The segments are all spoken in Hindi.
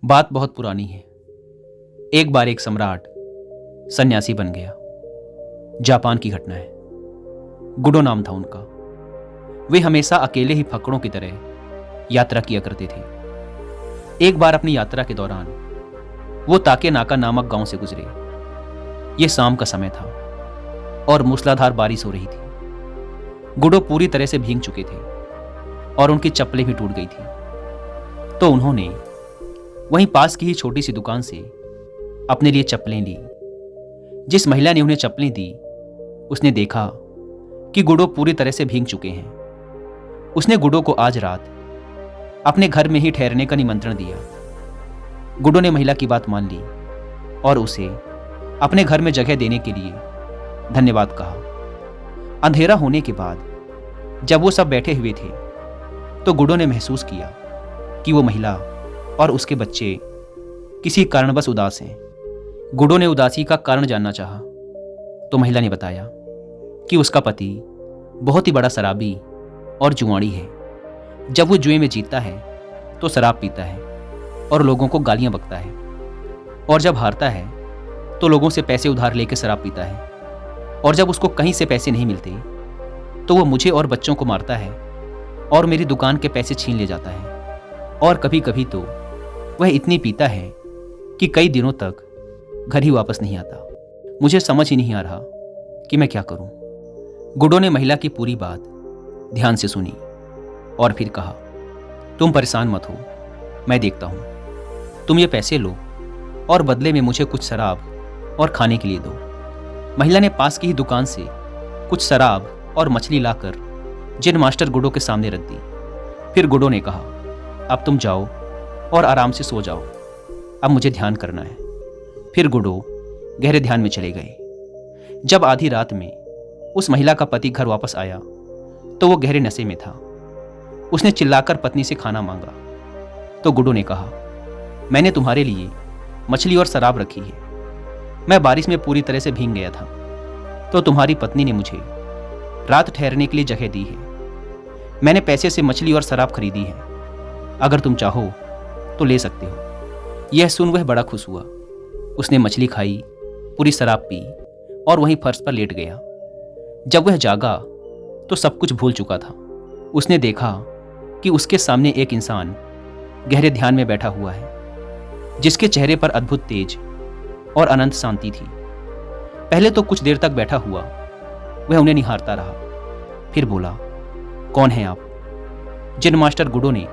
बात बहुत पुरानी है। एक बार एक सम्राट सन्यासी बन गया। जापान की घटना है। गुडो नाम था उनका। वे हमेशा अकेले ही फकड़ों की तरह यात्रा किया करते थे। एक बार अपनी यात्रा के दौरान वो ताके नाका नामक गांव से गुजरे। यह शाम का समय था और मूसलाधार बारिश हो रही थी। गुडो पूरी तरह से भीग चुके थे और उनकी चप्पलें भी टूट गई थी। तो उन्होंने वहीं पास की ही छोटी सी दुकान से अपने लिए चप्पलें ली। जिस महिला ने उन्हें चप्पलें दी, उसने देखा कि गुडो पूरी तरह से भीग चुके हैं। उसने गुडो को आज रात अपने घर में ही ठहरने का निमंत्रण दिया। गुडो ने महिला की बात मान ली और उसे अपने घर में जगह देने के लिए धन्यवाद कहा। अंधेरा होने के बाद जब वो सब बैठे हुए थे तो गुडो ने महसूस किया कि वो महिला और उसके बच्चे किसी कारणवश उदास हैं। गुडो ने उदासी का कारण जानना चाहा तो महिला ने बताया कि उसका पति बहुत ही बड़ा शराबी और जुआड़ी है। जब वो जुए में जीतता है तो शराब पीता है और लोगों को गालियां बकता है, और जब हारता है तो लोगों से पैसे उधार लेकर शराब पीता है, और जब उसको कहीं से पैसे नहीं मिलते तो वो मुझे और बच्चों को मारता है और मेरी दुकान के पैसे छीन ले जाता है। और कभी कभी तो वह इतनी पीता है कि कई दिनों तक घर ही वापस नहीं आता। मुझे समझ ही नहीं आ रहा कि मैं क्या करूं। गुडो ने महिला की पूरी बात ध्यान से सुनी और फिर कहा, तुम परेशान मत हो, मैं देखता हूं। तुम ये पैसे लो और बदले में मुझे कुछ शराब और खाने के लिए दो। महिला ने पास की ही दुकान से कुछ शराब और मछली लाकर जिन मास्टर गुडो के सामने रख दी। फिर गुडो ने कहा, अब तुम जाओ और आराम से सो जाओ, अब मुझे ध्यान करना है। फिर गुडो गहरे ध्यान में चले गए। जब आधी रात में उस महिला का पति घर वापस आया तो वो गहरे नशे में था। उसने चिल्लाकर पत्नी से खाना मांगा तो गुडो ने कहा, मैंने तुम्हारे लिए मछली और शराब रखी है। मैं बारिश में पूरी तरह से भीग गया था तो तुम्हारी पत्नी ने मुझे रात ठहरने के लिए जगह दी है। मैंने पैसे से मछली और शराब खरीदी है, अगर तुम चाहो तो ले सकते हो। यह सुन वह बड़ा खुश हुआ। उसने मछली खाई, पूरी शराब पी और वहीं फर्श पर लेट गया। जब वह जागा तो सब कुछ भूल चुका था। उसने देखा कि उसके सामने एक इंसान गहरे ध्यान में बैठा हुआ है, जिसके चेहरे पर अद्भुत तेज और अनंत शांति थी। पहले तो कुछ देर तक बैठा हुआ वह उन्हें निहारता रहा, फिर बोला, कौन है आप? जिन मास्टर गुडो ने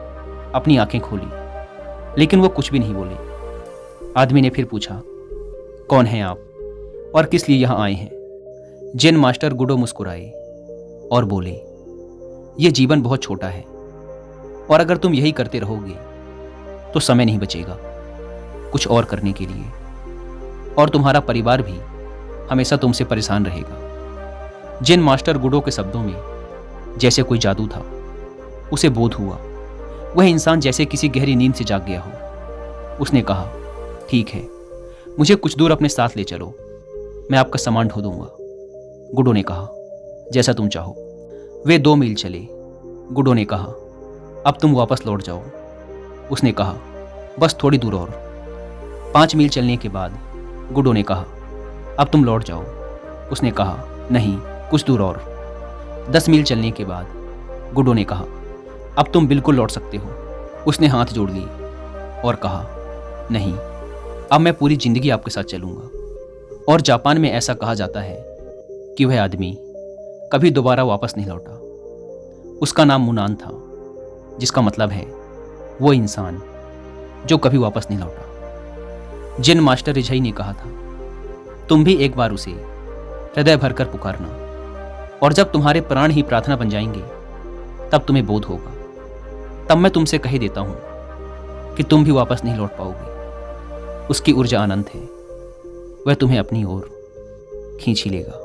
अपनी आंखें खोली, लेकिन वो कुछ भी नहीं बोले। आदमी ने फिर पूछा, कौन हैं आप और किस लिए यहां आए हैं? जिन मास्टर गुडो मुस्कुराए और बोले, ये जीवन बहुत छोटा है और अगर तुम यही करते रहोगे तो समय नहीं बचेगा कुछ और करने के लिए, और तुम्हारा परिवार भी हमेशा तुमसे परेशान रहेगा। जिन मास्टर गुडो के शब्दों में जैसे कोई जादू था। उसे बोध हुआ वह इंसान जैसे किसी गहरी नींद से जाग गया हो। उसने कहा, ठीक है, मुझे कुछ दूर अपने साथ ले चलो, मैं आपका सामान ढो दूंगा। गुडो ने कहा, जैसा तुम चाहो। वे 2 मील चले। गुडो ने कहा, अब तुम वापस लौट जाओ। उसने कहा, बस थोड़ी दूर और। 5 मील चलने के बाद गुडो ने कहा, अब तुम लौट जाओ। उसने कहा, नहीं, कुछ दूर और। 10 मील चलने के बाद गुडो ने कहा, अब तुम बिल्कुल लौट सकते हो। उसने हाथ जोड़ लिए और कहा, नहीं, अब मैं पूरी जिंदगी आपके साथ चलूंगा। और जापान में ऐसा कहा जाता है कि वह आदमी कभी दोबारा वापस नहीं लौटा। उसका नाम मुनान था, जिसका मतलब है वो इंसान जो कभी वापस नहीं लौटा। जिन मास्टर रिझाई ने कहा था, तुम भी एक बार उसे हृदय भरकर पुकारना, और जब तुम्हारे प्राण ही प्रार्थना बन जाएंगे तब तुम्हें बोध होगा। तब मैं तुमसे कह देता हूं कि तुम भी वापस नहीं लौट पाओगे। उसकी ऊर्जा अनंत है, वह तुम्हें अपनी ओर खींच ही लेगा।